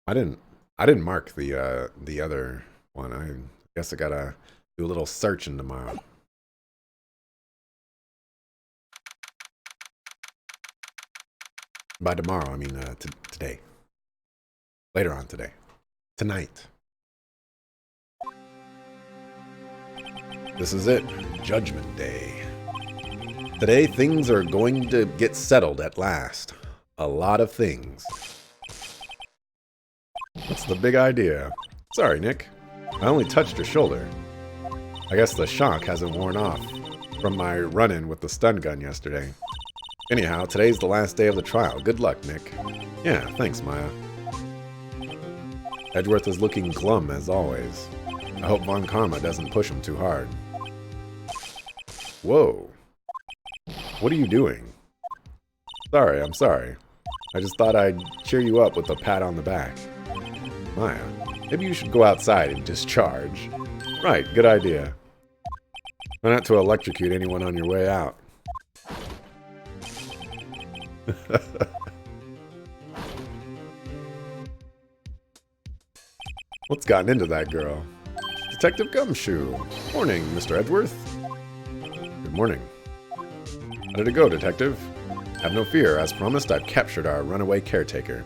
I didn't mark the other one. I guess I gotta do a little searching tomorrow. By tomorrow, I mean today. Later on today. Tonight. This is it. Judgment Day. Today, things are going to get settled at last. A lot of things. What's the big idea? Sorry, Nick. I only touched your shoulder. I guess the shock hasn't worn off from my run-in with the stun gun yesterday. Anyhow, today's the last day of the trial. Good luck, Nick. Yeah, thanks, Maya. Edgeworth is looking glum as always. I hope Von Karma doesn't push him too hard. Whoa. What are you doing? Sorry, I'm sorry. I just thought I'd cheer you up with a pat on the back. Maya, maybe you should go outside and discharge. Right, good idea. Try not to electrocute anyone on your way out. What's gotten into that girl? Detective Gumshoe. Morning, Mr. Edgeworth. Good morning. How did it go, Detective? Have no fear. As promised, I've captured our runaway caretaker.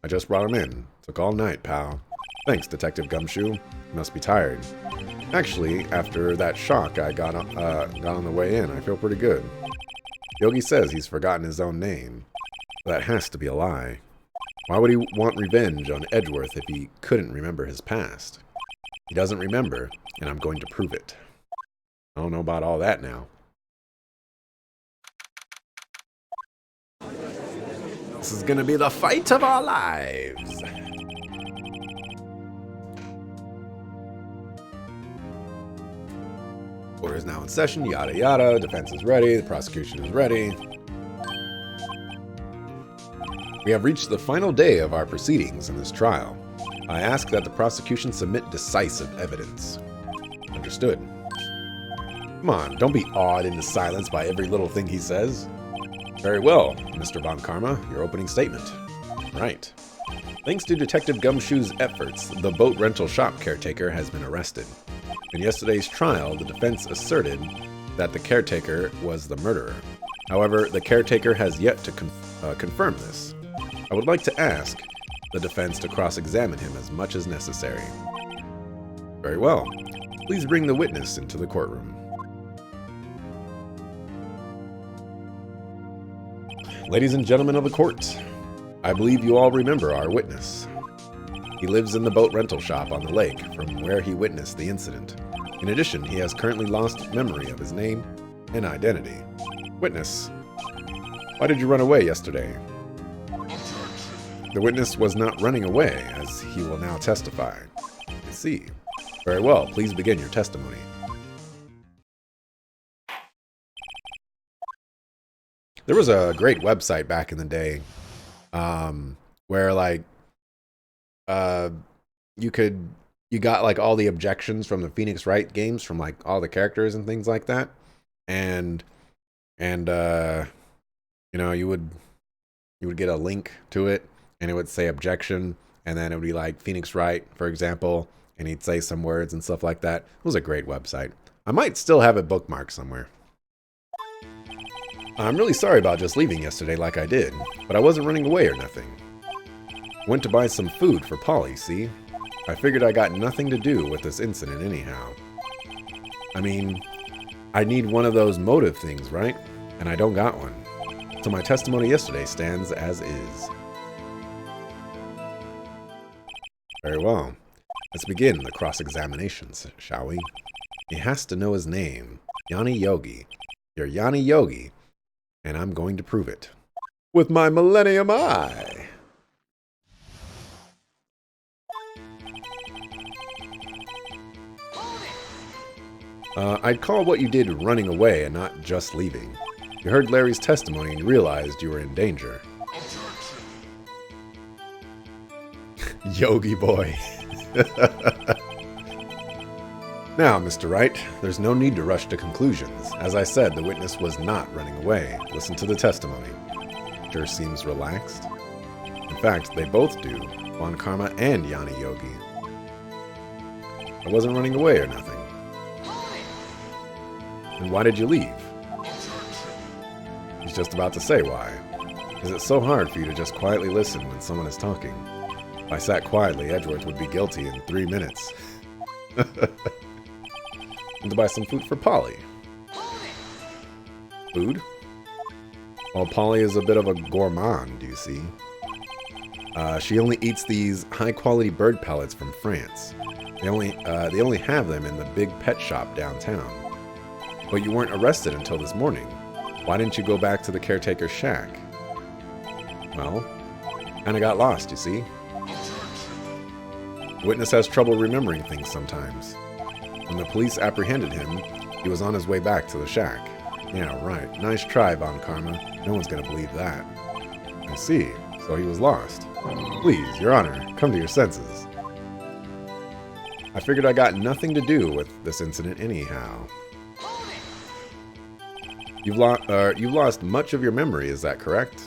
I just brought him in. Took all night, pal. Thanks, Detective Gumshoe. You must be tired. Actually, after that shock I got on the way in, I feel pretty good. Yogi says he's forgotten his own name. That has to be a lie. Why would he want revenge on Edgeworth if he couldn't remember his past? He doesn't remember, and I'm going to prove it. I don't know about all that now. This is gonna be the fight of our lives. Court is now in session, yada yada. Defense is ready, the prosecution is ready. We have reached the final day of our proceedings in this trial. I ask that the prosecution submit decisive evidence. Understood. Come on, don't be awed into silence by every little thing he says. Very well, Mr. Von Karma, your opening statement. Right. Thanks to Detective Gumshoe's efforts, the boat rental shop caretaker has been arrested. In yesterday's trial, the defense asserted that the caretaker was the murderer. However, the caretaker has yet to confirm this. I would like to ask the defense to cross-examine him as much as necessary. Very well. Please bring the witness into the courtroom. Ladies and gentlemen of the court, I believe you all remember our witness. He lives in the boat rental shop on the lake from where he witnessed the incident. In addition, he has currently lost memory of his name and identity. Witness, why did you run away yesterday? The witness was not running away, as he will now testify. I see. Very well, please begin your testimony. There was a great website back in the day, where like, you got like all the objections from the Phoenix Wright games from like all the characters and things like that, and you know, you would get a link to it, and it would say objection, and then it would be like Phoenix Wright, for example, and he'd say some words and stuff like that. It was a great website. I might still have it bookmarked somewhere. I'm really sorry about just leaving yesterday like I did, but I wasn't running away or nothing. Went to buy some food for Polly, see? I figured I got nothing to do with this incident anyhow. I mean, I need one of those motive things, right? And I don't got one. So my testimony yesterday stands as is. Very well. Let's begin the cross-examinations, shall we? He has to know his name. Yanni Yogi. You're Yanni Yogi. And I'm going to prove it. With my Millennium Eye! I'd call what you did running away and not just leaving. You heard Larry's testimony and realized you were in danger. Yogi boy. Now, Mr. Wright, there's no need to rush to conclusions. As I said, the witness was not running away. Listen to the testimony. Sure seems relaxed. In fact, they both do. Von Karma and Yanni Yogi. I wasn't running away or nothing. And why did you leave? He's just about to say why. Is it so hard for you to just quietly listen when someone is talking? If I sat quietly, Edgeworth would be guilty in 3 minutes. And to buy some food for Polly. Food? Well, Polly is a bit of a gourmand, you see. She only eats these high-quality bird pellets from France. They only have them in the big pet shop downtown. But you weren't arrested until this morning. Why didn't you go back to the caretaker's shack? Well, kinda got lost, you see. The witness has trouble remembering things sometimes. When the police apprehended him, he was on his way back to the shack. Yeah, right. Nice try, Von Karma. No one's gonna believe that. I see. So he was lost. Please, Your Honor, come to your senses. I figured I got nothing to do with this incident anyhow. You've lost much of your memory, is that correct?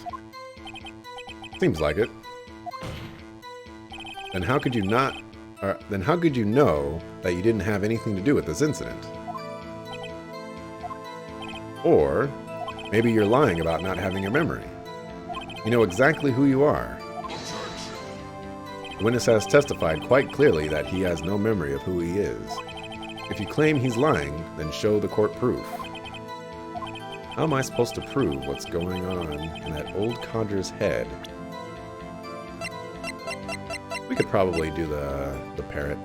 Seems like it. Then how could you know that you didn't have anything to do with this incident? Or maybe you're lying about not having a memory. You know exactly who you are. The witness has testified quite clearly that he has no memory of who he is. If you claim he's lying, then show the court proof. How am I supposed to prove what's going on in that old codger's head? We could probably do the parrot.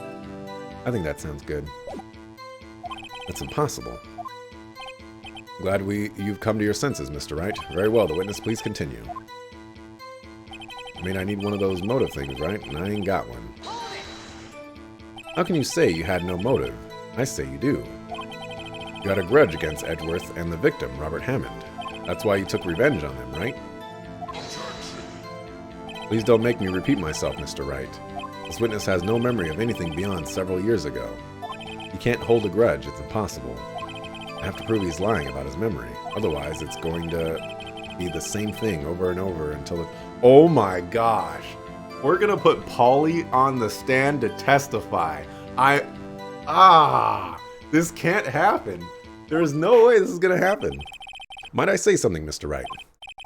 I think that sounds good. That's impossible. Glad you've come to your senses, Mr. Wright. Very well, the witness, please continue. I mean, I need one of those motive things, right? And I ain't got one. How can you say you had no motive? I say you do. You had a grudge against Edgeworth and the victim, Robert Hammond. That's why you took revenge on them, right? Please don't make me repeat myself, Mr. Wright. This witness has no memory of anything beyond several years ago. He can't hold a grudge, it's impossible. I have to prove he's lying about his memory. Otherwise, it's going to be the same thing over and over until it... Oh my gosh! We're gonna put Polly on the stand to testify. This can't happen. There is no way this is gonna happen. Might I say something, Mr. Wright?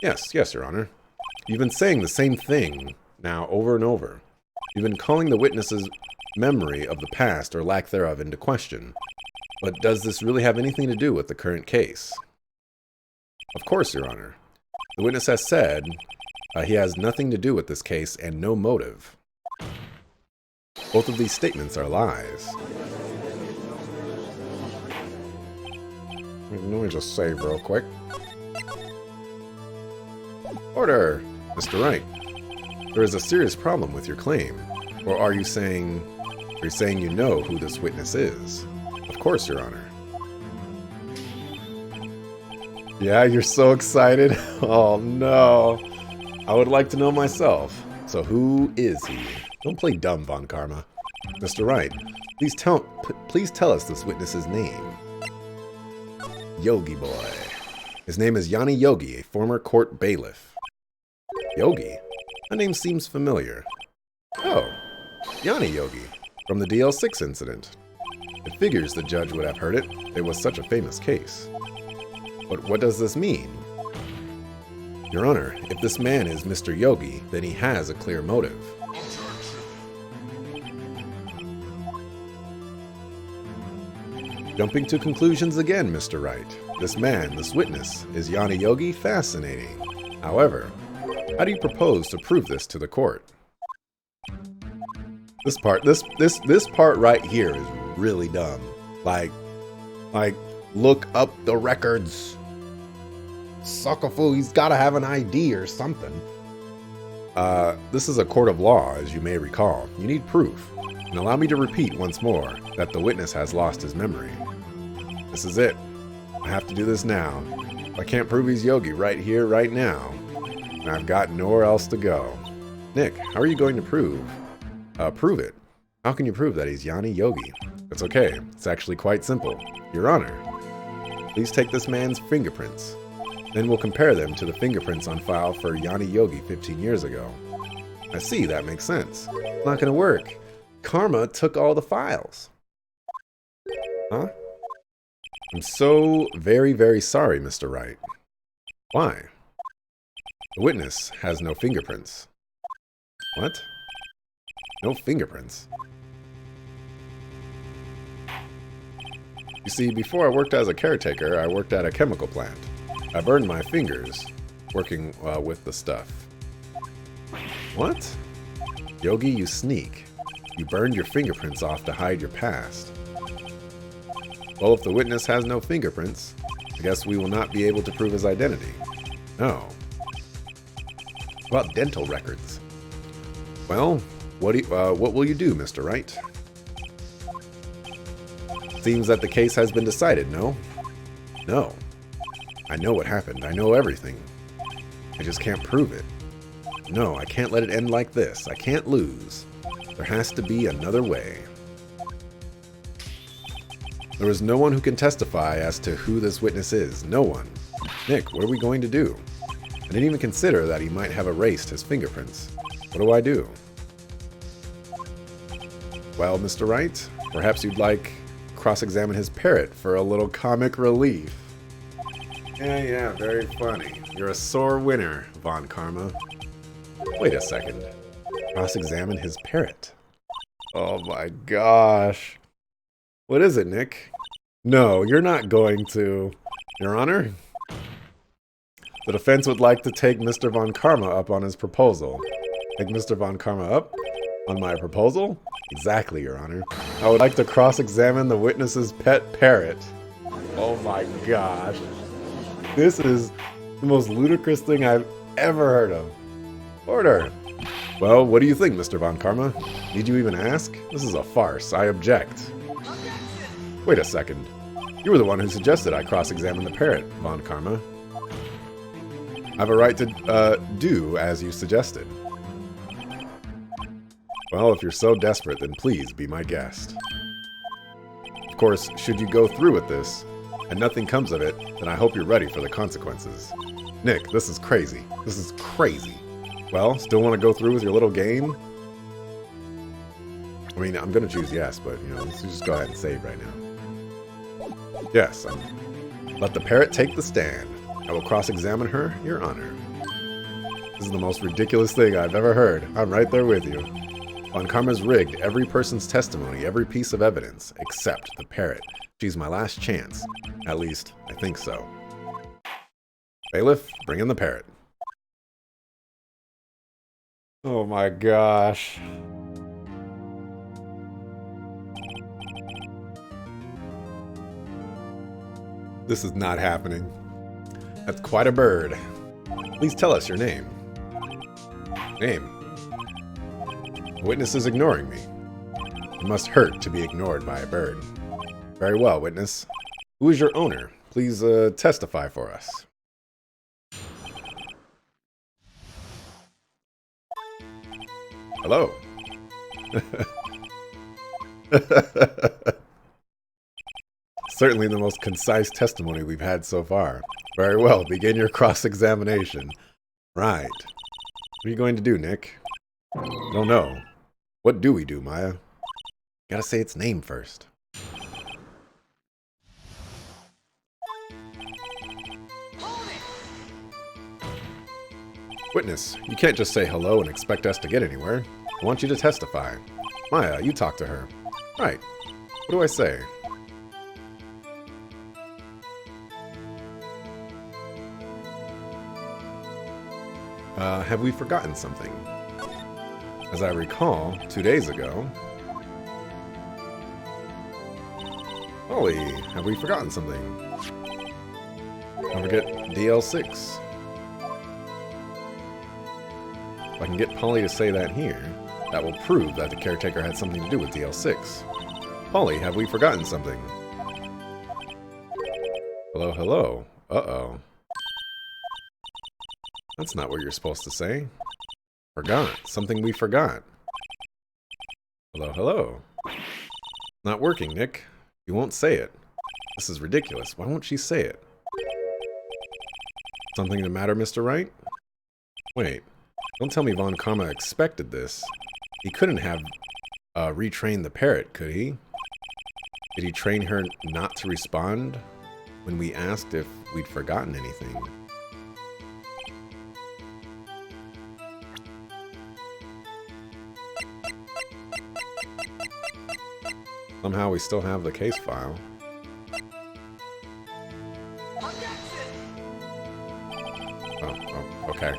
Yes, Your Honor. You've been saying the same thing now over and over. You've been calling the witness's memory of the past or lack thereof into question. But does this really have anything to do with the current case? Of course, Your Honor. The witness has said he has nothing to do with this case and no motive. Both of these statements are lies. Let me just save real quick. Order! Mr. Wright, there is a serious problem with your claim. Or are you saying... You're saying you know who this witness is? Of course, Your Honor. Yeah, you're so excited. Oh, no. I would like to know myself. So who is he? Don't play dumb, Von Karma. Mr. Wright, please tell us this witness's name. Yogi Boy. His name is Yanni Yogi, a former court bailiff. Yogi? That name seems familiar. Oh, Yanni Yogi, from the DL6 incident. It figures the judge would have heard it. It was such a famous case. But what does this mean? Your Honor, if this man is Mr. Yogi, then he has a clear motive. Jumping to conclusions again, Mr. Wright. This man, this witness, is Yanni Yogi. Fascinating. However, how do you propose to prove this to the court? This part right here is really dumb. Like, look up the records. Suckerfoo, he's gotta have an ID or something. This is a court of law, as you may recall. You need proof. And allow me to repeat once more that the witness has lost his memory. This is it. I have to do this now. If I can't prove he's Yogi right here, right now, and I've got nowhere else to go. Nick, how are you going to prove it? How can you prove that he's Yanni Yogi? It's okay. It's actually quite simple. Your Honor, please take this man's fingerprints. Then we'll compare them to the fingerprints on file for Yanni Yogi 15 years ago. I see, that makes sense. It's not gonna work. Karma took all the files. Huh? I'm so very, very sorry, Mr. Wright. Why? The witness has no fingerprints. What? No fingerprints? You see, before I worked as a caretaker, I worked at a chemical plant. I burned my fingers working with the stuff. What? Yogi, you sneak. You burned your fingerprints off to hide your past. Well, if the witness has no fingerprints, I guess we will not be able to prove his identity. No. What about dental records? Well, what will you do, Mr. Wright? Seems that the case has been decided, no? No. I know what happened. I know everything. I just can't prove it. No, I can't let it end like this. I can't lose. There has to be another way. There is no one who can testify as to who this witness is. No one. Nick, what are we going to do? I didn't even consider that he might have erased his fingerprints. What do I do? Well, Mr. Wright, perhaps you'd like cross-examine his parrot for a little comic relief. Yeah, very funny. You're a sore winner, Von Karma. Wait a second. Cross-examine his parrot. Oh my gosh. What is it, Nick? No, you're not going to. Your Honor? The defense would like to take Mr. Von Karma up on his proposal. Take Mr. Von Karma up on my proposal? Exactly, Your Honor. I would like to cross-examine the witness's pet parrot. Oh my gosh. This is the most ludicrous thing I've ever heard of. Order. Well, what do you think, Mr. Von Karma? Need you even ask? This is a farce. I object. Wait a second. You were the one who suggested I cross-examine the parrot, Von Karma. I have a right to do as you suggested. Well, if you're so desperate, then please be my guest. Of course, should you go through with this, and nothing comes of it, then I hope you're ready for the consequences. Nick, this is crazy. This is crazy. Well, still want to go through with your little game? I mean, I'm going to choose yes, but, you know, let's just go ahead and save right now. Yes, let the parrot take the stand. I will cross-examine her, Your Honor. This is the most ridiculous thing I've ever heard. I'm right there with you. Von Karma's rigged every person's testimony, every piece of evidence, except the parrot. She's my last chance. At least, I think so. Bailiff, bring in the parrot. Oh my gosh. This is not happening. That's quite a bird. Please tell us your name. Name. The witness is ignoring me. It must hurt to be ignored by a bird. Very well, witness. Who is your owner? Please testify for us. Hello. Certainly the most concise testimony we've had so far. Very well, begin your cross-examination. Right. What are you going to do, Nick? I don't know. What do we do, Maya? Gotta say its name first. Witness, you can't just say hello and expect us to get anywhere. I want you to testify. Maya, you talk to her. Right. What do I say? Have we forgotten something? As I recall, 2 days ago... Holly, have we forgotten something? Don't forget DL6. If I can get Polly to say that here, that will prove that the caretaker had something to do with DL6. Polly, have we forgotten something? Hello, hello. Uh-oh. That's not what you're supposed to say. Forgot. Something we forgot. Hello, hello. Not working, Nick. You won't say it. This is ridiculous. Why won't she say it? Something the matter, Mr. Wright? Wait. Don't tell me Von Karma expected this. He couldn't have retrained the parrot, could he? Did he train her not to respond when we asked if we'd forgotten anything? Somehow we still have the case file. Oh, okay.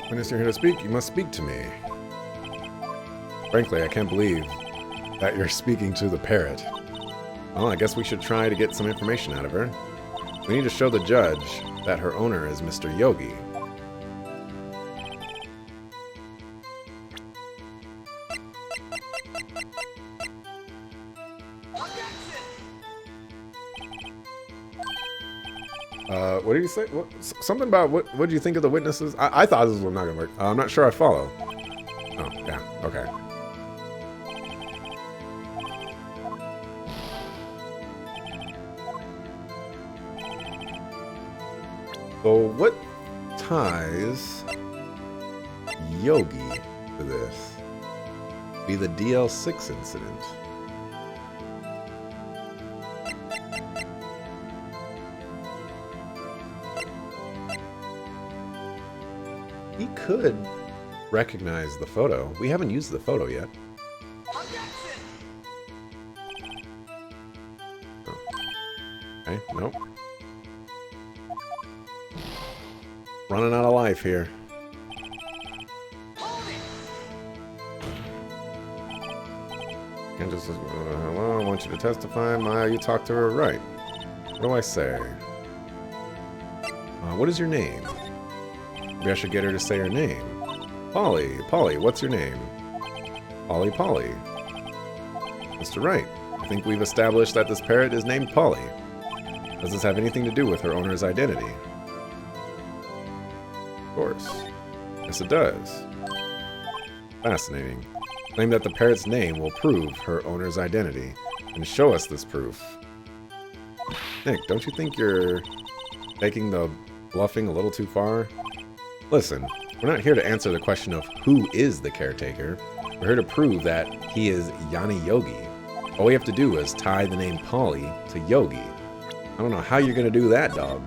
When you're here to speak, you must speak to me. Frankly, I can't believe that you're speaking to the parrot. Well, I guess we should try to get some information out of her. We need to show the judge that her owner is Mr. Yogi. What did you say? What, something about what do you think of the witnesses? I thought this was not gonna work. I'm not sure I follow. Oh, yeah, okay. So what ties Yogi to this? Be the DL6 incident. He could recognize the photo. We haven't used the photo yet. Oh. Okay, nope. Running out of life here. Can't just hello, I want you to testify. Maya, you talked to her, right? What do I say? What is your name? Maybe I should get her to say her name. Polly. Polly, what's your name? Polly. Polly. Mr. Wright, I think we've established that this parrot is named Polly. Does this have anything to do with her owner's identity? Of course. Yes, it does. Fascinating. Claim that the parrot's name will prove her owner's identity, and show us this proof. Nick, don't you think you're taking the bluffing a little too far? Listen, we're not here to answer the question of who is the caretaker. We're here to prove that he is Yanni Yogi. All we have to do is tie the name Polly to Yogi. I don't know how you're going to do that, dog.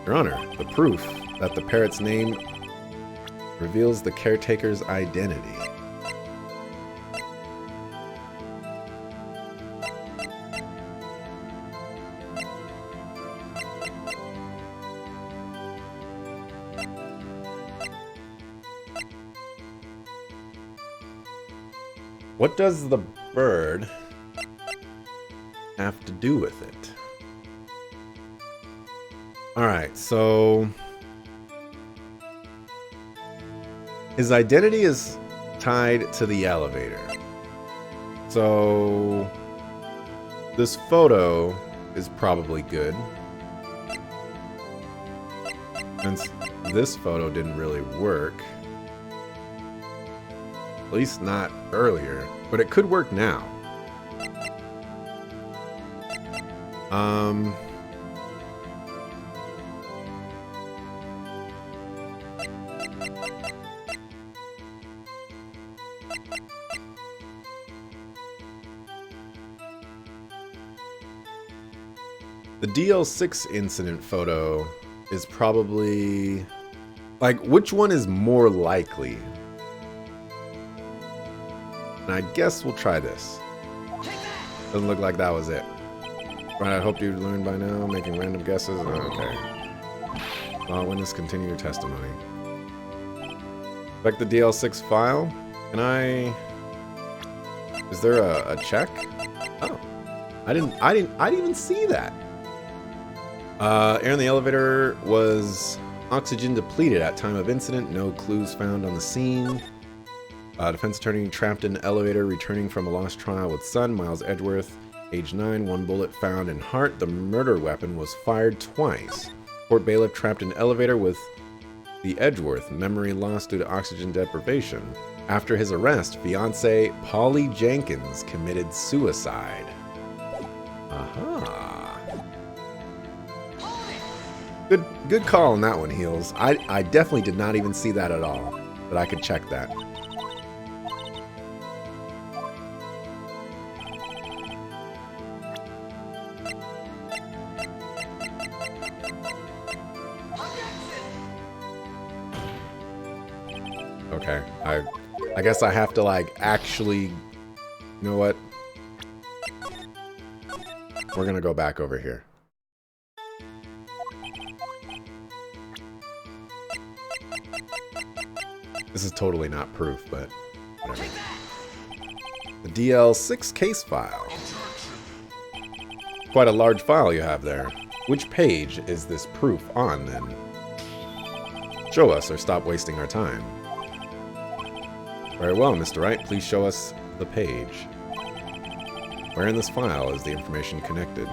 Your Honor, the proof that the parrot's name reveals the caretaker's identity. What does the bird have to do with it? Alright, so his identity is tied to the elevator. So this photo is probably good. Since this photo didn't really work. At least not earlier, but it could work now. The DL6 incident photo is probably... like, which one is more likely? And I guess we'll try this. Doesn't look like that was it. Right, I hope you learned by now, making random guesses. Okay. Witness, continue your testimony. Check the DL6 file. Can I... is there a check? Oh. I didn't even see that. Air in the elevator was oxygen depleted at time of incident. No clues found on the scene. Defense attorney trapped in elevator returning from a lost trial with son, Miles Edgeworth, age 9, 1 bullet found in heart. The murder weapon was fired twice. Court bailiff trapped in elevator with the Edgeworth, memory lost due to oxygen deprivation. After his arrest, fiancée Polly Jenkins committed suicide. Aha. Good call on that one, Heels. I definitely did not even see that at all, but I could check that. Okay, I guess I have to, like, actually... You know what? We're gonna go back over here. This is totally not proof, but whatever. The DL6 case file. Quite a large file you have there. Which page is this proof on, then? Show us, or stop wasting our time. Very well, Mr. Wright. Please show us the page. Where in this file is the information connected?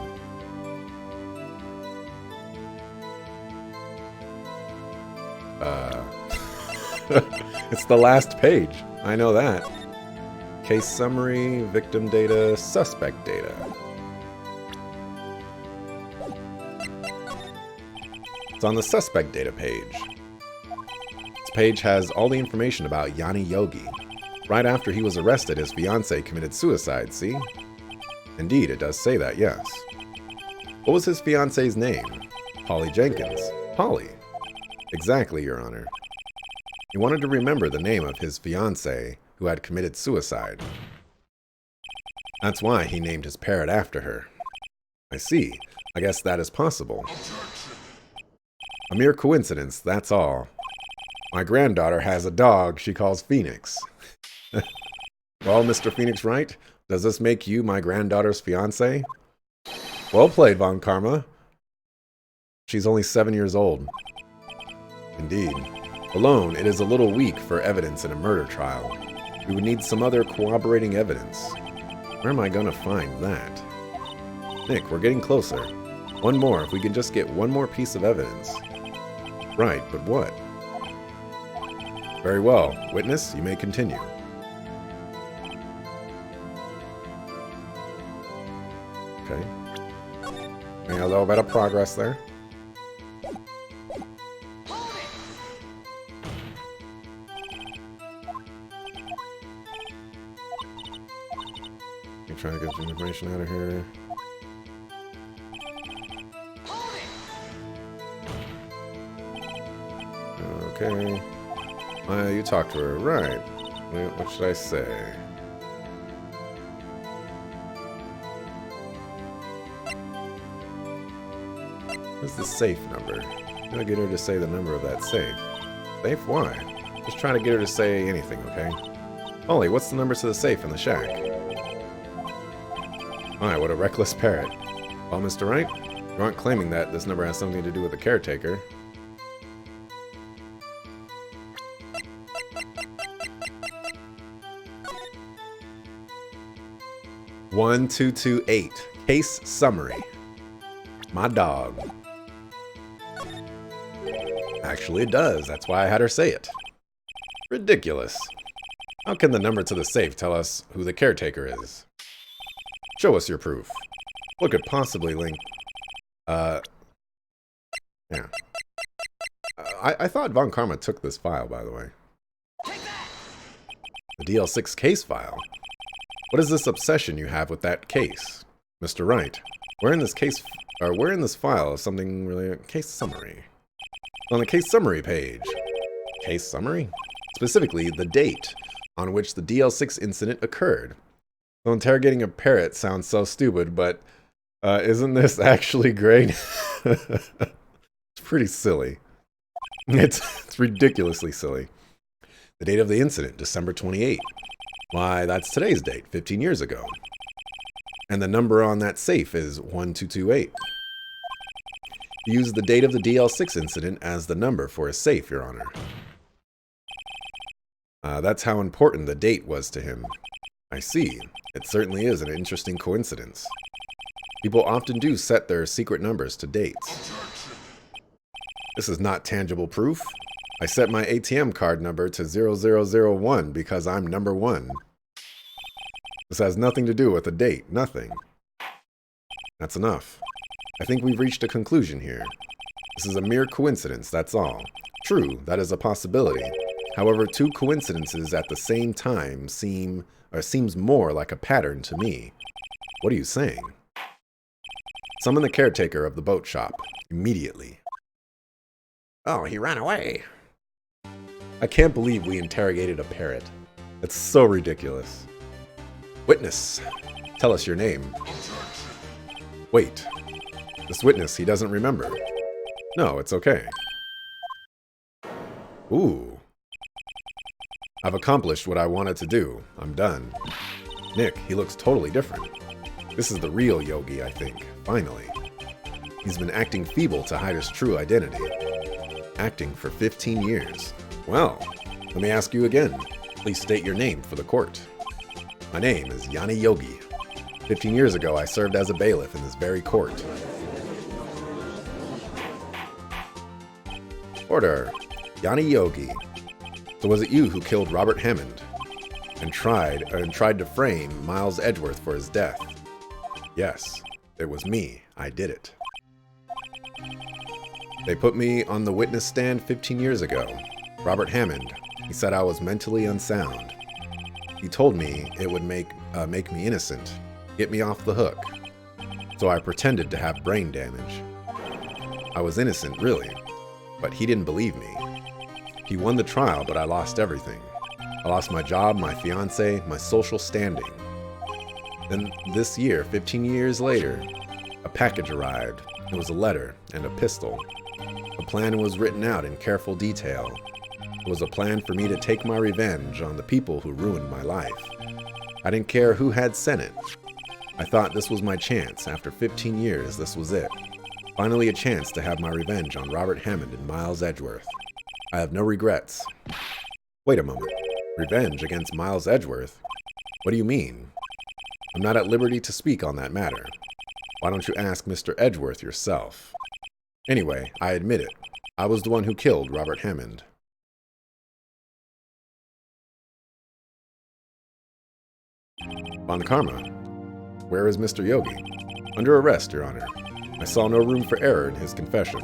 It's the last page. I know that. Case summary, victim data, suspect data. It's on the suspect data page. This page has all the information about Yanni Yogi. Right after he was arrested, his fiancée committed suicide, see? Indeed, it does say that, yes. What was his fiancée's name? Polly Jenkins. Polly. Exactly, Your Honor. He wanted to remember the name of his fiancée who had committed suicide. That's why he named his parrot after her. I see. I guess that is possible. A mere coincidence, that's all. My granddaughter has a dog she calls Phoenix. Well, Mr. Phoenix Wright, does this make you my granddaughter's fiancé? Well played, Von Karma. She's only 7 years old. Indeed. Alone, it is a little weak for evidence in a murder trial. We would need some other corroborating evidence. Where am I going to find that? Nick, we're getting closer. One more, if we can just get one more piece of evidence. Right, but what? Very well. Witness, you may continue. Okay. A little bit of progress there. I'm trying to get some information out of here. Okay. You talked to her, right? What should I say? What's the safe number? I'm gonna get her to say the number of that safe. Safe? Why? Just trying to get her to say anything, okay? Ollie, what's the number to the safe in the shack? My, what a reckless parrot. Well, Mr. Wright, you aren't claiming that this number has something to do with the caretaker. One, 228. Case summary. My dog. Actually, it does. That's why I had her say it. Ridiculous. How can the number to the safe tell us who the caretaker is? Show us your proof. What could possibly link... Yeah. I thought Von Karma took this file, by the way. The DL6 case file? What is this obsession you have with that case? Mr. Wright, where in this case... where in this file is something really... Case summary. On the case summary page. Case summary? Specifically, the date on which the DL6 incident occurred. So interrogating a parrot sounds so stupid, but isn't this actually great? It's pretty silly. It's ridiculously silly. The date of the incident, December 28. Why, that's today's date, 15 years ago. And the number on that safe is 1228. Use the date of the DL6 incident as the number for a safe, Your Honor. That's how important the date was to him. I see. It certainly is an interesting coincidence. People often do set their secret numbers to dates. This is not tangible proof. I set my ATM card number to 0001 because I'm number 1. This has nothing to do with a date. Nothing. That's enough. I think we've reached a conclusion here. This is a mere coincidence, that's all. True, that is a possibility. However, 2 coincidences at the same time seems more like a pattern to me. What are you saying? Summon the caretaker of the boat shop. Immediately. Oh, he ran away. I can't believe we interrogated a parrot. That's so ridiculous. Witness, tell us your name. Wait. This witness, he doesn't remember. No, it's okay. Ooh. I've accomplished what I wanted to do. I'm done. Nick, he looks totally different. This is the real Yogi, I think. Finally. He's been acting feeble to hide his true identity. Acting for 15 years. Well, let me ask you again. Please state your name for the court. My name is Yanni Yogi. 15 years ago, I served as a bailiff in this very court. Order. Yanni Yogi. So was it you who killed Robert Hammond and tried to frame Miles Edgeworth for his death? Yes, it was me. I did it. They put me on the witness stand 15 years ago. Robert Hammond, he said I was mentally unsound. He told me it would make me innocent, get me off the hook. So I pretended to have brain damage. I was innocent, really, but he didn't believe me. He won the trial, but I lost everything. I lost my job, my fiance, my social standing. Then this year, 15 years later, a package arrived. It was a letter and a pistol. The plan was written out in careful detail. It was a plan for me to take my revenge on the people who ruined my life. I didn't care who had sent it. I thought this was my chance. After 15 years, this was it. Finally a chance to have my revenge on Robert Hammond and Miles Edgeworth. I have no regrets. Wait a moment. Revenge against Miles Edgeworth? What do you mean? I'm not at liberty to speak on that matter. Why don't you ask Mr. Edgeworth yourself? Anyway, I admit it. I was the one who killed Robert Hammond. Von Karma. Where is Mr. Yogi? Under arrest, Your Honor. I saw no room for error in his confession.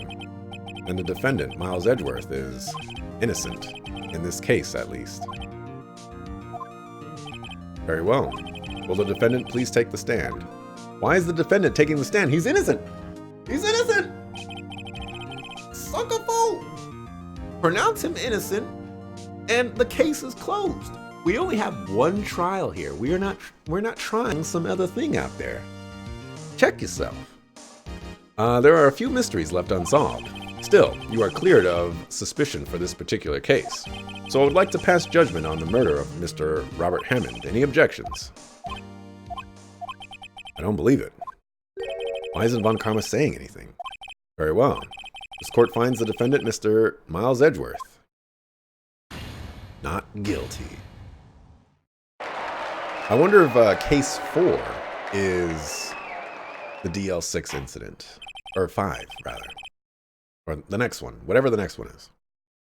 And the defendant, Miles Edgeworth, is innocent. In this case, at least. Very well. Will the defendant please take the stand? Why is the defendant taking the stand? He's innocent! He's innocent! Suck a fool! Pronounce him innocent, and the case is closed. We only have one trial here. We're not trying some other thing out there. Check yourself. There are a few mysteries left unsolved. Still, you are cleared of suspicion for this particular case. So I would like to pass judgment on the murder of Mr. Robert Hammond. Any objections? I don't believe it. Why isn't Von Karma saying anything? Very well. This court finds the defendant, Mr. Miles Edgeworth, not guilty. I wonder if case 4 is the DL6 incident. Or 5, rather. Or the next one. Whatever the next one is.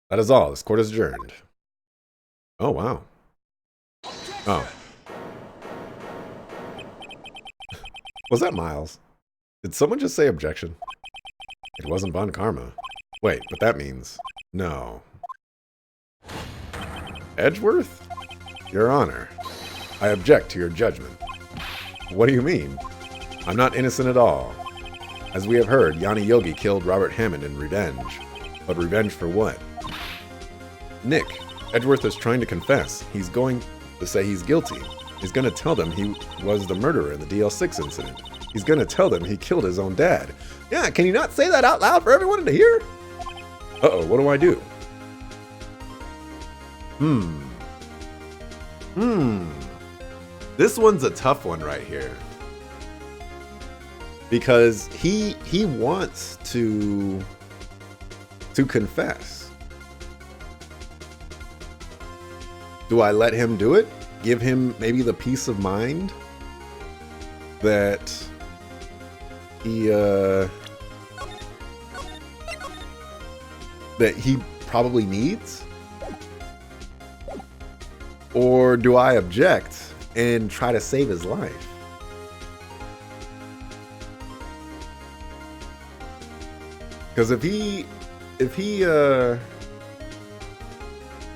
That is all. This court is adjourned. Oh, wow. Oh. Was that Miles? Did someone just say objection? It wasn't Von Karma. Wait, but that means... No. Edgeworth? Your Honor, I object to your judgment. What do you mean? I'm not innocent at all. As we have heard, Yanni Yogi killed Robert Hammond in revenge. But revenge for what? Nick, Edgeworth is trying to confess. He's going to say he's guilty. He's going to tell them he was the murderer in the DL6 incident. He's going to tell them he killed his own dad. Yeah, can you not say that out loud for everyone to hear? Uh-oh, what do I do? This one's a tough one right here. Because he wants to confess. Do I let him do it? Give him maybe the peace of mind that he probably needs? Or do I object and try to save his life? Because if he,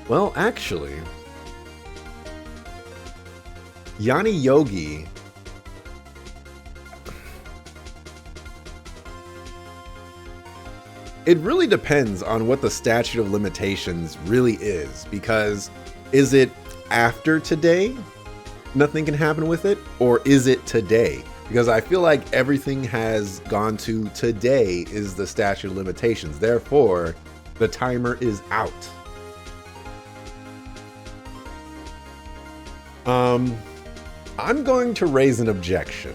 well, actually, Yanni Yogi, it really depends on what the statute of limitations really is, because is it after today, nothing can happen with it, or is it today? Because I feel like everything has gone to today is the statute of limitations. Therefore, the timer is out. I'm going to raise an objection.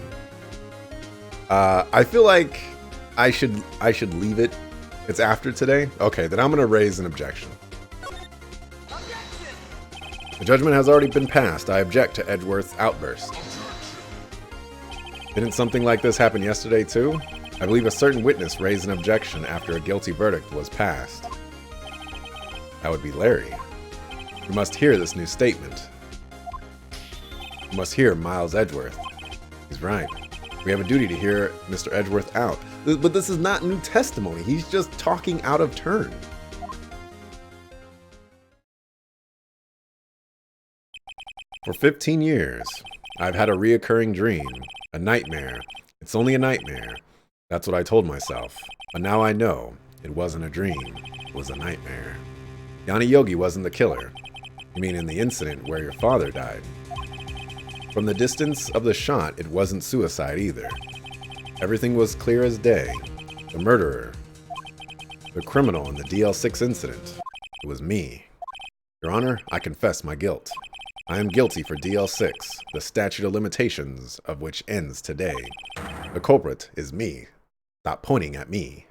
I feel like I should leave it. It's after today. Okay, then I'm going to raise an objection. The judgment has already been passed. I object to Edgeworth's outburst. Didn't something like this happen yesterday too? I believe a certain witness raised an objection after a guilty verdict was passed. That would be Larry. You must hear this new statement. You must hear Miles Edgeworth. He's right. We have a duty to hear Mr. Edgeworth out. But this is not new testimony. He's just talking out of turn. For 15 years, I've had a reoccurring dream. A nightmare. It's only a nightmare. That's what I told myself. But now I know it wasn't a dream. It was a nightmare. Yanni Yogi wasn't the killer. You mean in the incident where your father died? From the distance of the shot, it wasn't suicide either. Everything was clear as day. The murderer. The criminal in the DL6 incident. It was me. Your Honor, I confess my guilt. I am guilty for DL6, the statute of limitations of which ends today. The culprit is me. Stop pointing at me.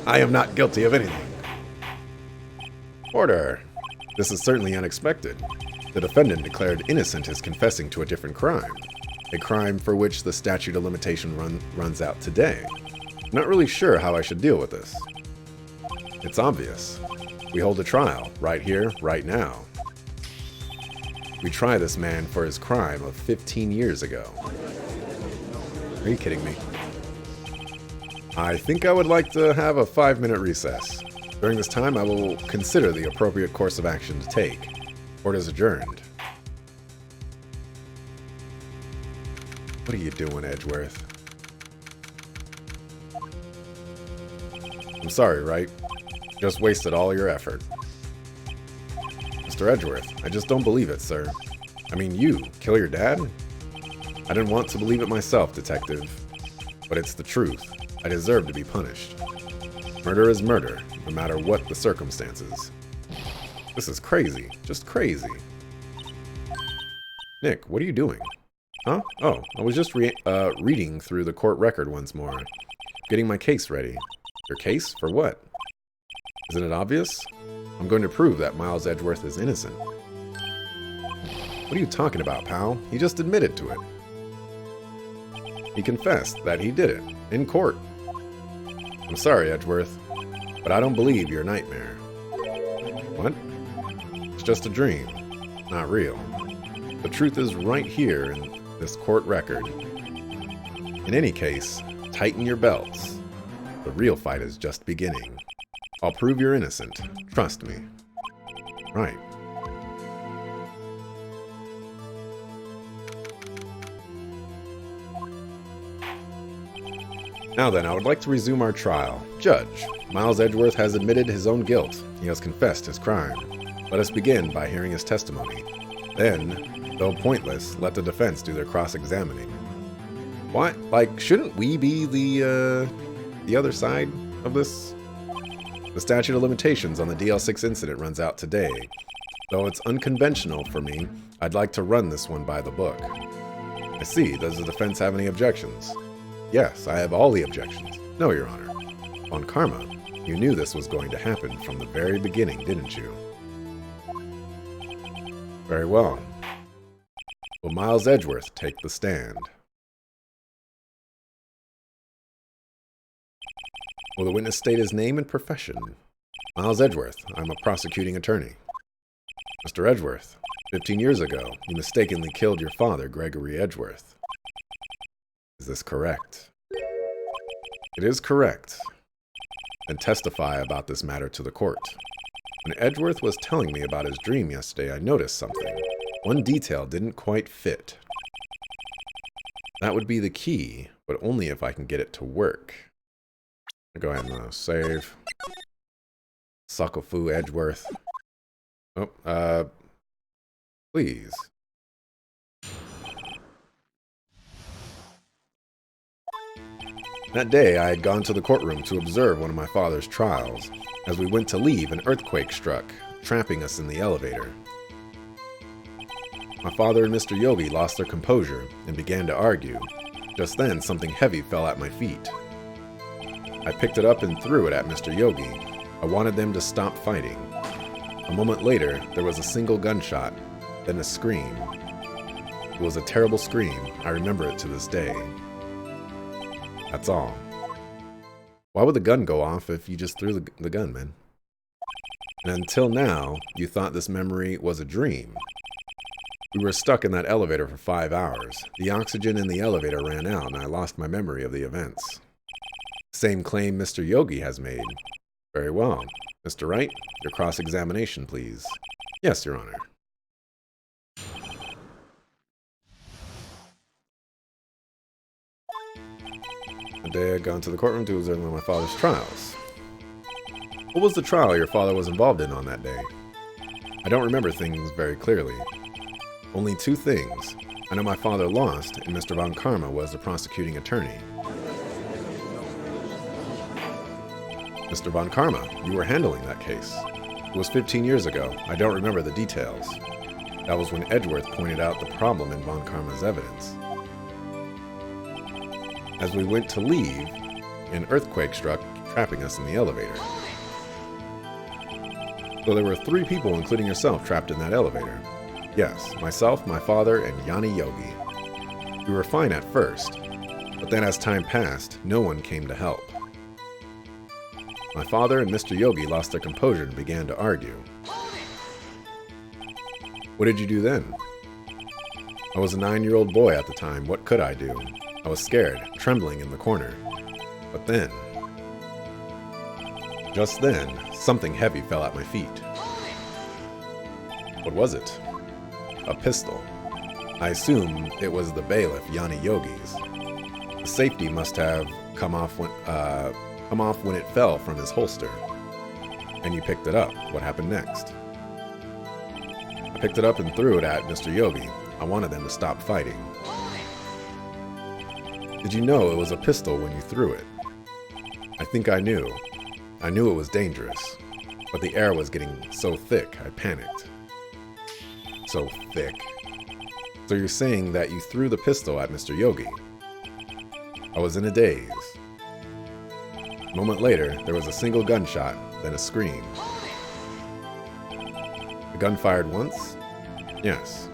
I am not guilty of anything. Order. This is certainly unexpected. The defendant declared innocent is confessing to a different crime. A crime for which the statute of limitation runs out today. I'm not really sure how I should deal with this. It's obvious. We hold a trial, right here, right now. We try this man for his crime of 15 years ago. Are you kidding me? I think I would like to have a 5-minute recess. During this time, I will consider the appropriate course of action to take. Court is adjourned. What are you doing, Edgeworth? I'm sorry, Wright. Just wasted all your effort. Mr. Edgeworth, I just don't believe it, sir. I mean, you kill your dad? I didn't want to believe it myself, detective. But it's the truth. I deserve to be punished. Murder is murder, no matter what the circumstances. This is crazy. Just crazy. Nick, what are you doing? Huh? Oh, I was just reading through the court record once more. Getting my case ready. Your case? For what? Isn't it obvious? I'm going to prove that Miles Edgeworth is innocent. What are you talking about, pal? He just admitted to it. He confessed that he did it, in court. I'm sorry, Edgeworth, but I don't believe your nightmare. What? It's just a dream, not real. The truth is right here in this court record. In any case, tighten your belts. The real fight is just beginning. I'll prove you're innocent. Trust me. Right. Now then, I would like to resume our trial. Judge, Miles Edgeworth has admitted his own guilt. He has confessed his crime. Let us begin by hearing his testimony. Then, though pointless, let the defense do their cross-examining. Why? Like, shouldn't we be the other side of this? The statute of limitations on the DL6 incident runs out today. Though it's unconventional for me, I'd like to run this one by the book. I see. Does the defense have any objections? Yes, I have all the objections. No, Your Honor. On karma, you knew this was going to happen from the very beginning, didn't you? Very well. Will Miles Edgeworth take the stand? Will the witness state his name and profession? Miles Edgeworth. I'm a prosecuting attorney. Mr. Edgeworth, 15 years ago, you mistakenly killed your father, Gregory Edgeworth. Is this correct? It is correct. Then testify about this matter to the court. When Edgeworth was telling me about his dream yesterday, I noticed something. One detail didn't quite fit. That would be the key, but only if I can get it to work. Go ahead and save. Sucklefu Edgeworth. Oh, please. That day, I had gone to the courtroom to observe one of my father's trials. As we went to leave, an earthquake struck, trapping us in the elevator. My father and Mr. Yogi lost their composure and began to argue. Just then, something heavy fell at my feet. I picked it up and threw it at Mr. Yogi. I wanted them to stop fighting. A moment later, there was a single gunshot, then a scream. It was a terrible scream. I remember it to this day. That's all. Why would the gun go off if you just threw the gun, man? And until now, you thought this memory was a dream. We were stuck in that elevator for 5 hours. The oxygen in the elevator ran out, and I lost my memory of the events. Same claim Mr. Yogi has made. Very well. Mr. Wright, your cross-examination, please. Yes, Your Honor. One day I had gone to the courtroom to observe one of my father's trials. What was the trial your father was involved in on that day? I don't remember things very clearly. Only 2 things. I know my father lost, and Mr. Von Karma was the prosecuting attorney. Mr. Von Karma, you were handling that case. It was 15 years ago. I don't remember the details. That was when Edgeworth pointed out the problem in Von Karma's evidence. As we went to leave, an earthquake struck, trapping us in the elevator. So there were 3 people, including yourself, trapped in that elevator. Yes, myself, my father, and Yanni Yogi. We were fine at first, but then as time passed, no one came to help. My father and Mr. Yogi lost their composure and began to argue. What did you do then? I was a 9-year-old boy at the time. What could I do? I was scared, trembling in the corner. But then, just then, something heavy fell at my feet. What was it? A pistol. I assume it was the bailiff, Yanni Yogi's. The safety must have come off when it fell from his holster. And you picked it up. What happened next? I picked it up and threw it at Mr. Yogi. I wanted them to stop fighting. Did you know it was a pistol when you threw it? I think I knew. I knew it was dangerous. But the air was getting so thick, I panicked. So thick. So you're saying that you threw the pistol at Mr. Yogi? I was in a daze. A moment later, there was a single gunshot, then a scream. The gun fired once? Yes.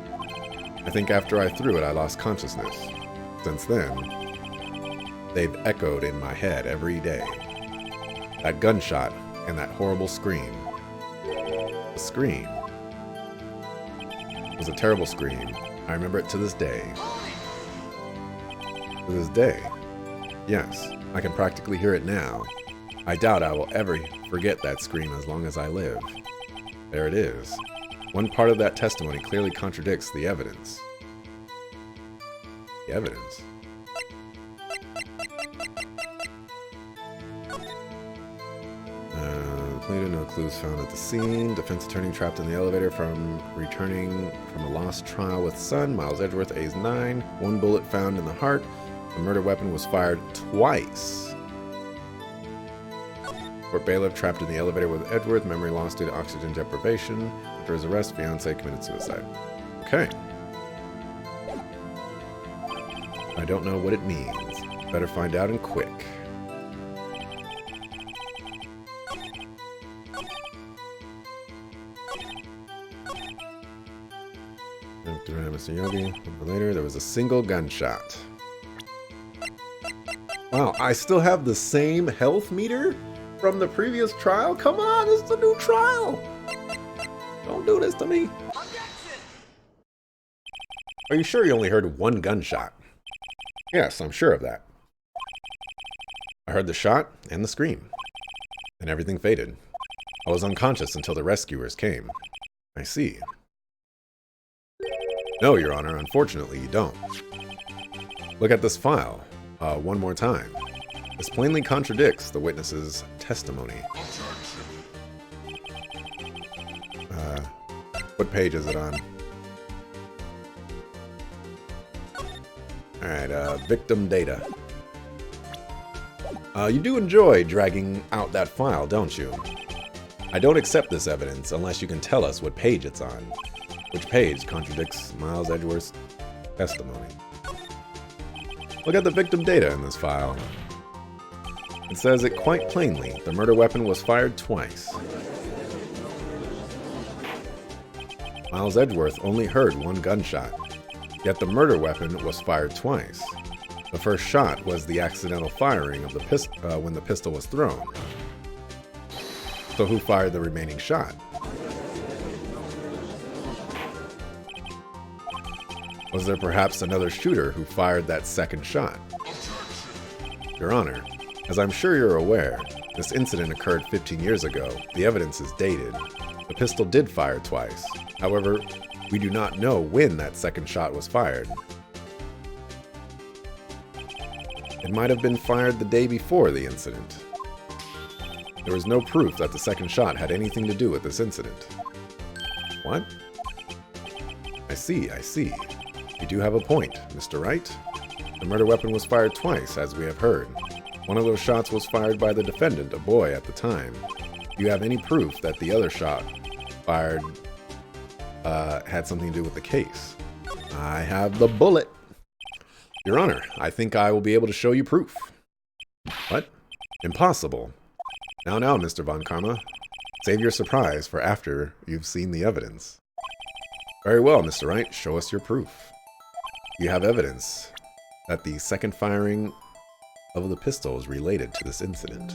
I think after I threw it, I lost consciousness. Since then, they've echoed in my head every day. That gunshot and that horrible scream. The scream. It was a terrible scream. I remember it to this day. To this day? Yes, I can practically hear it now. I doubt I will ever forget that scream as long as I live. There it is. One part of that testimony clearly contradicts the evidence. The evidence? No clues found at the scene. Defense attorney trapped in the elevator from returning from a lost trial with son. Miles Edgeworth, age 9. 1 bullet found in the heart. The murder weapon was fired twice. Court bailiff trapped in the elevator with Edgeworth. Memory lost due to oxygen deprivation. After his arrest, fiancé committed suicide. Okay. I don't know what it means. Better find out and quick. Mr. Yogi. Later, there was a single gunshot. Wow, I still have the same health meter? from the previous trial? Come on, this is a new trial. Don't do this to me. Are you sure you only heard one gunshot? Yes, I'm sure of that. I heard the shot and the scream. Then everything faded. I was unconscious until the rescuers came. I see. No, Your Honor, unfortunately you don't. Look at this file, one more time. This plainly contradicts the witness's testimony. What page is it on? Alright, victim data. You do enjoy dragging out that file, don't you? I don't accept this evidence unless you can tell us what page it's on. Which page contradicts Miles Edgeworth's testimony? Look at the victim data in this file. It says it quite plainly. The murder weapon was fired twice. Miles Edgeworth only heard one gunshot, yet the murder weapon was fired twice. The first shot was the accidental firing of the when the pistol was thrown. So who fired the remaining shot? Was there perhaps another shooter who fired that second shot? Your Honor, as I'm sure you're aware, this incident occurred 15 years ago. The evidence is dated. The pistol did fire twice. However, we do not know when that second shot was fired. It might have been fired the day before the incident. There was no proof that the second shot had anything to do with this incident. What? I see. You do have a point, Mr. Wright. The murder weapon was fired twice, as we have heard. One of those shots was fired by the defendant, a boy at the time. Do you have any proof that the other shot fired had something to do with the case? I have the bullet. Your Honor, I think I will be able to show you proof. What? Impossible. Now, Mr. Von Karma. Save your surprise for after you've seen the evidence. Very well, Mr. Wright. Show us your proof. You have evidence that the second firing of the pistol is related to this incident.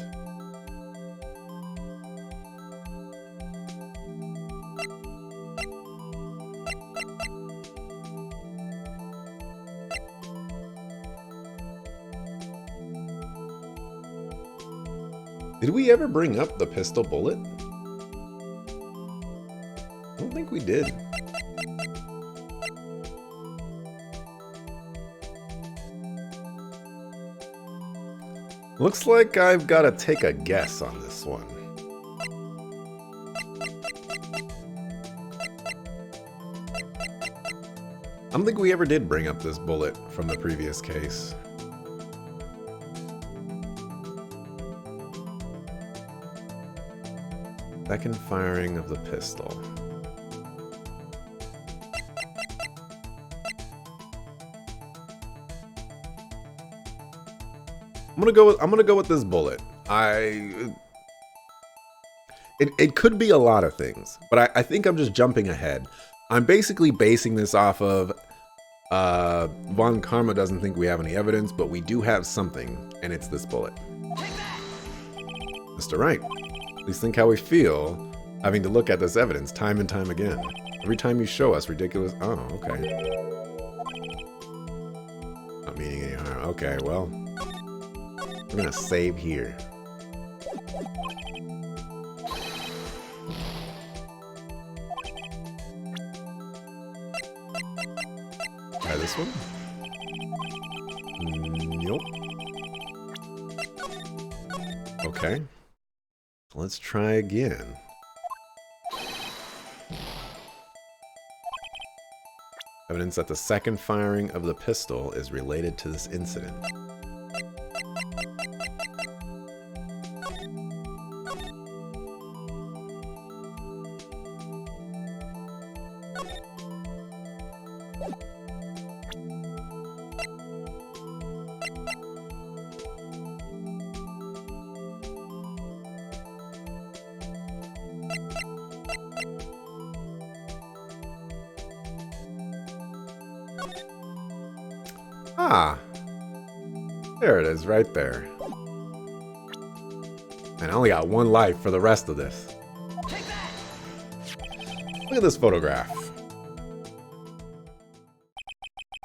Did we ever bring up the pistol bullet? I don't think we did. Looks like I've got to take a guess on this one. I don't think we ever did bring up this bullet from the previous case. Second firing of the pistol. I'm gonna go with this bullet. It could be a lot of things, but I think I'm just jumping ahead. I'm basically basing this off of Von Karma doesn't think we have any evidence, but we do have something, and it's this bullet. Mr. Wright, please think how we feel having to look at this evidence time and time again. Every time you show us ridiculous... Oh, okay. Not meaning any harm. Okay, well... We're gonna save here. Try this one? Nope. Okay. Let's try again. Evidence that the second firing of the pistol is related to this incident. Ah, there it is right there. And I only got one life for the rest of this. Look at this photograph.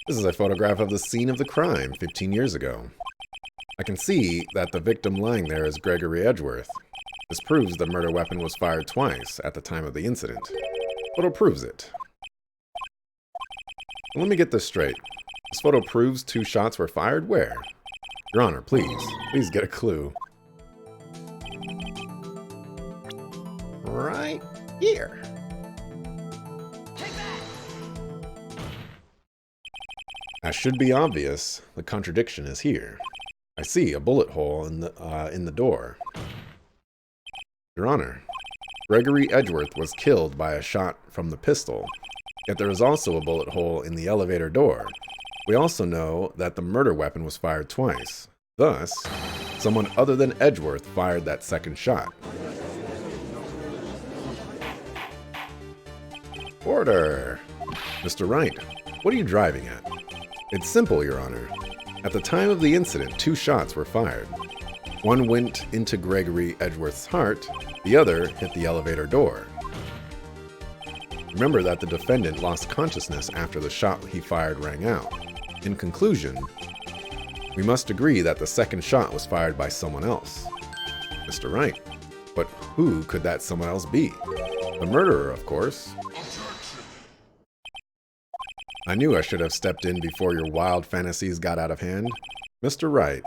This is a photograph of the scene of the crime 15 years ago. I can see that the victim lying there is Gregory Edgeworth. This proves the murder weapon was fired twice at the time of the incident. Photo proves it. Let me get this straight. This photo proves 2 shots were fired? Where? Your Honor, please get a clue. Right here. As should be obvious, the contradiction is here. I see a bullet hole in the door. Your Honor, Gregory Edgeworth was killed by a shot from the pistol, yet there is also a bullet hole in the elevator door. We also know that the murder weapon was fired twice. Thus, someone other than Edgeworth fired that second shot. Order! Mr. Wright, what are you driving at? It's simple, Your Honor. At the time of the incident, 2 shots were fired. One went into Gregory Edgeworth's heart, the other hit the elevator door. Remember that the defendant lost consciousness after the shot he fired rang out. In conclusion, we must agree that the second shot was fired by someone else. Mr. Wright, but who could that someone else be? The murderer, of course. I knew I should have stepped in before your wild fantasies got out of hand. Mr. Wright,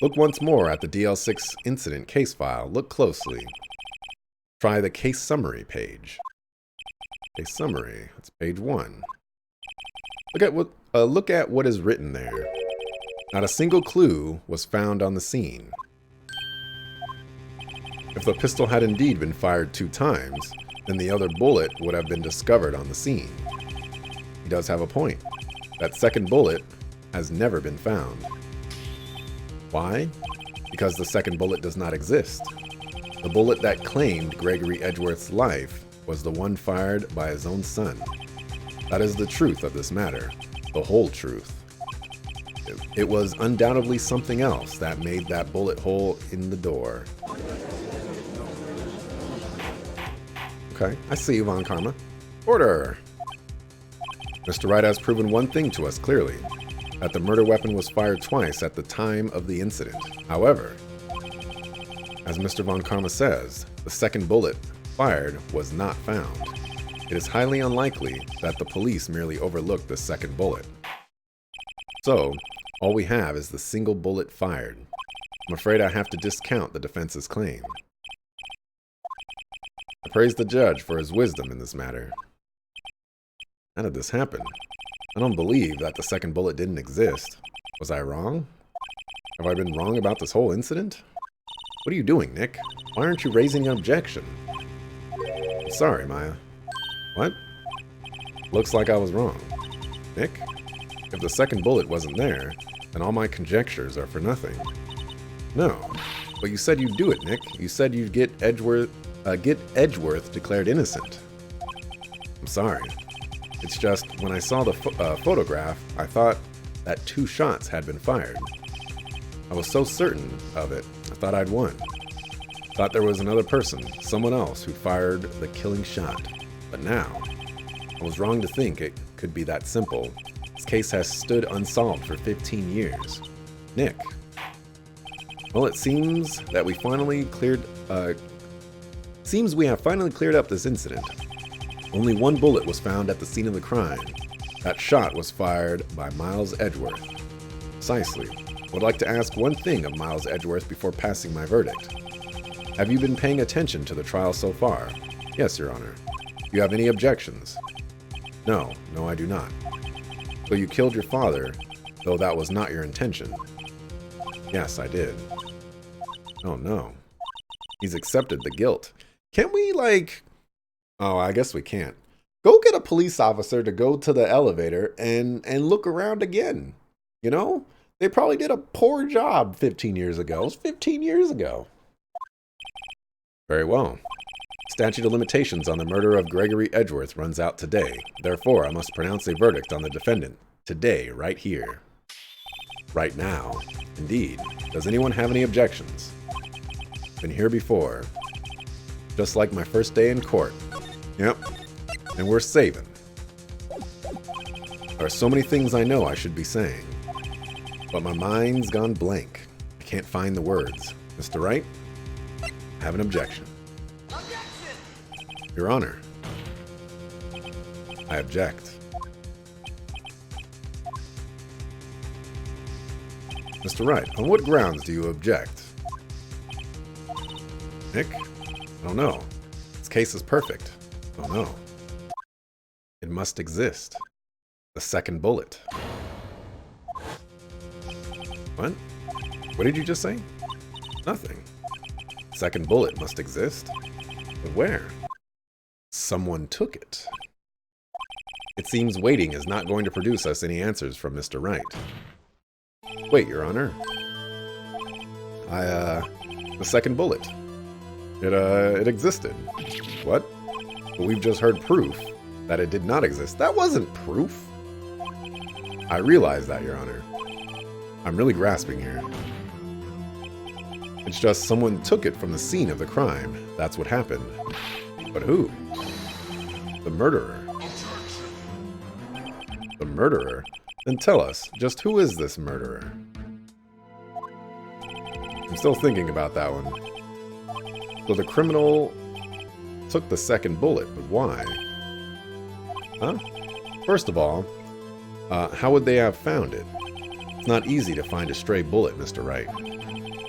look once more at the DL6 incident case file. Look closely. Try the case summary page. Case summary. That's page 1. Look at what is written there. Not a single clue was found on the scene. If the pistol had indeed been fired 2 times, then the other bullet would have been discovered on the scene. He does have a point. That second bullet has never been found. Why? Because the second bullet does not exist. The bullet that claimed Gregory Edgeworth's life was the one fired by his own son. That is the truth of this matter, the whole truth. It was undoubtedly something else that made that bullet hole in the door. Okay, I see you, Von Karma. Order! Mr. Wright has proven one thing to us clearly, that the murder weapon was fired twice at the time of the incident. However, as Mr. Von Karma says, the second bullet fired was not found. It is highly unlikely that the police merely overlooked the second bullet. So, all we have is the single bullet fired. I'm afraid I have to discount the defense's claim. I praise the judge for his wisdom in this matter. How did this happen? I don't believe that the second bullet didn't exist. Was I wrong? Have I been wrong about this whole incident? What are you doing, Nick? Why aren't you raising an objection? I'm sorry, Maya. What? Looks like I was wrong. Nick? If the second bullet wasn't there, then all my conjectures are for nothing. No. But you said you'd do it, Nick. You said you'd get Edgeworth declared innocent. I'm sorry. It's just, when I saw the photograph, I thought that 2 shots had been fired. I was so certain of it, I thought I'd won. Thought there was another person, someone else, who fired the killing shot. But now, I was wrong to think it could be that simple. This case has stood unsolved for 15 years. Nick. Well, it seems that we have finally cleared up this incident. Only 1 bullet was found at the scene of the crime. That shot was fired by Miles Edgeworth. Precisely. I would like to ask one thing of Miles Edgeworth before passing my verdict. Have you been paying attention to the trial so far? Yes, Your Honor. Do you have any objections? No, I do not. So you killed your father, though that was not your intention. Yes, I did. Oh no. He's accepted the guilt. Can we, Oh, I guess we can't. Go get a police officer to go to the elevator and look around again. You know? They probably did a poor job 15 years ago. It was 15 years ago. Very well. Statute of limitations on the murder of Gregory Edgeworth runs out today. Therefore, I must pronounce a verdict on the defendant. Today, right here. Right now. Indeed. Does anyone have any objections? Been here before. Just like my first day in court. Yep. And we're saving. There are so many things I know I should be saying. But my mind's gone blank. I can't find the words. Mr. Wright, I have an objection. Objection! Your Honor, I object. Mr. Wright, on what grounds do you object? Nick? I don't know. This case is perfect. I don't know. It must exist. The second bullet. What? What did you just say? Nothing. Second bullet must exist. But where? Someone took it. It seems waiting is not going to produce us any answers from Mr. Wright. Wait, Your Honor. The second bullet. It existed. What? But we've just heard proof that it did not exist. That wasn't proof. I realize that, Your Honor. I'm really grasping here. It's just someone took it from the scene of the crime. That's what happened. But who? The murderer. The murderer? Then tell us, just who is this murderer? I'm still thinking about that one. So the criminal took the second bullet, but why? Huh? First of all, how would they have found it? It's not easy to find a stray bullet, Mr. Wright.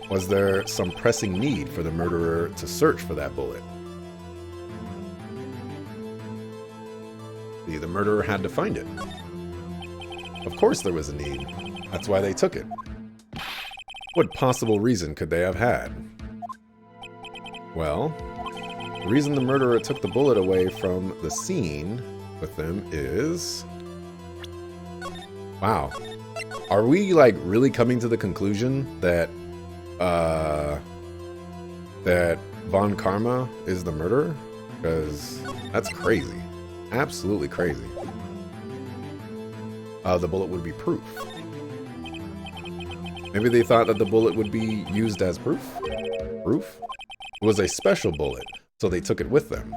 Was there some pressing need for the murderer to search for that bullet? The murderer had to find it. Of course there was a need. That's why they took it. What possible reason could they have had? Well, the reason the murderer took the bullet away from the scene with them is... Wow. Are we, like, really coming to the conclusion that, that Von Karma is the murderer? Because that's crazy. Absolutely crazy. The bullet would be proof. Maybe they thought that the bullet would be used as proof? Proof? It was a special bullet, so they took it with them.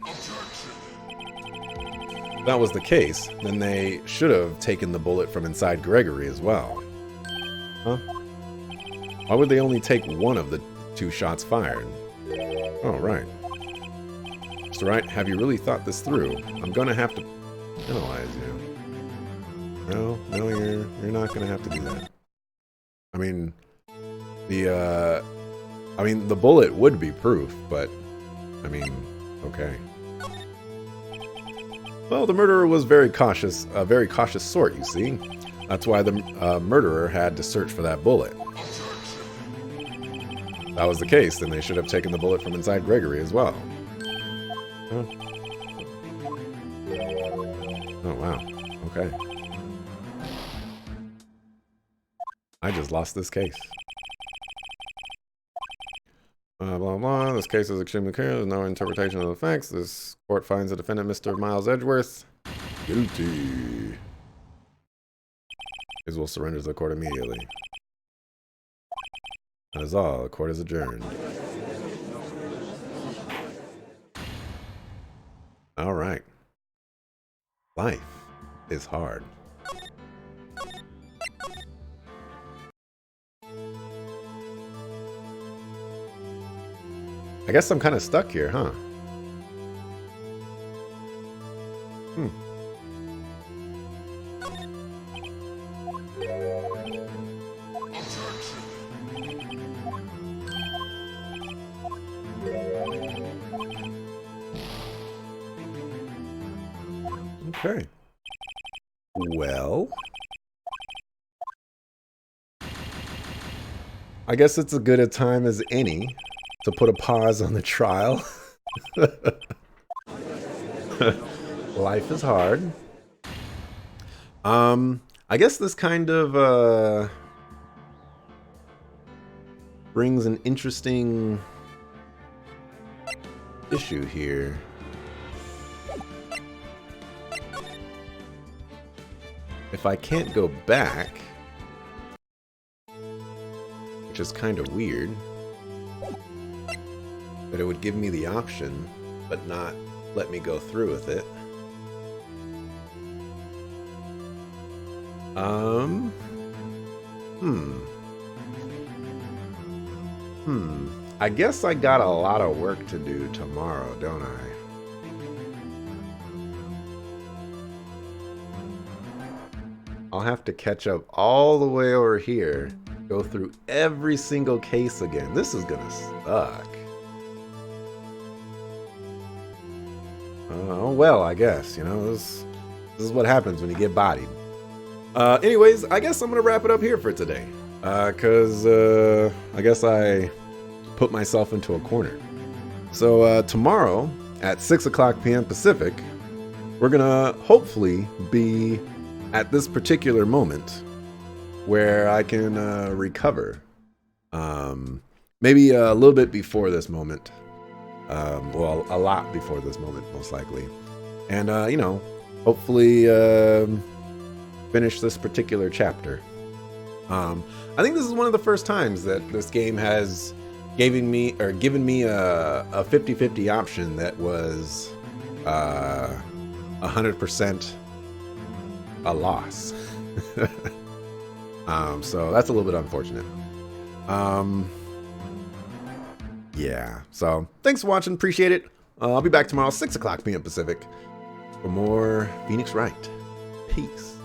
If that was the case, then they should have taken the bullet from inside Gregory as well. Huh? Why would they only take one of the two shots fired? Oh, right. Mr. Wright, have you really thought this through? I'm gonna have to penalize you. No, you're not gonna have to do that. I mean, the bullet would be proof, but, I mean, okay. Well, the murderer was very cautious, a very cautious sort, you see. That's why the murderer had to search for that bullet. If that was the case, then they should have taken the bullet from inside Gregory as well. Huh. Oh, wow. Okay. I just lost this case. Blah, blah. This case is extremely clear. There's no interpretation of the facts. This court finds the defendant, Mr. Miles Edgeworth, guilty. His will surrender to the court immediately. That is all. The court is adjourned. All right. Life is hard. I guess I'm kind of stuck here, huh? Okay. Well, I guess it's as good a time as any to put a pause on the trial. Life is hard. I guess this kind of brings an interesting issue here. If I can't go back, which is kind of weird. that it would give me the option, but not let me go through with it. I guess I got a lot of work to do tomorrow, don't I? I'll have to catch up all the way over here, go through every single case again. This is gonna suck. Oh well, I guess, you know, this is what happens when you get bodied. Anyways, I guess I'm gonna wrap it up here for today. Cause I guess I put myself into a corner. So tomorrow at 6 o'clock p.m. Pacific, we're gonna hopefully be at this particular moment where I can recover. Maybe a little bit before this moment. Well, a lot before this moment, most likely. And, you know, hopefully finish this particular chapter. I think this is one of the first times that this game has given me a 50-50 option that was 100% a loss. So that's a little bit unfortunate. Yeah, so thanks for watching, appreciate it. I'll be back tomorrow 6 o'clock p.m. Pacific for more Phoenix Wright. Peace.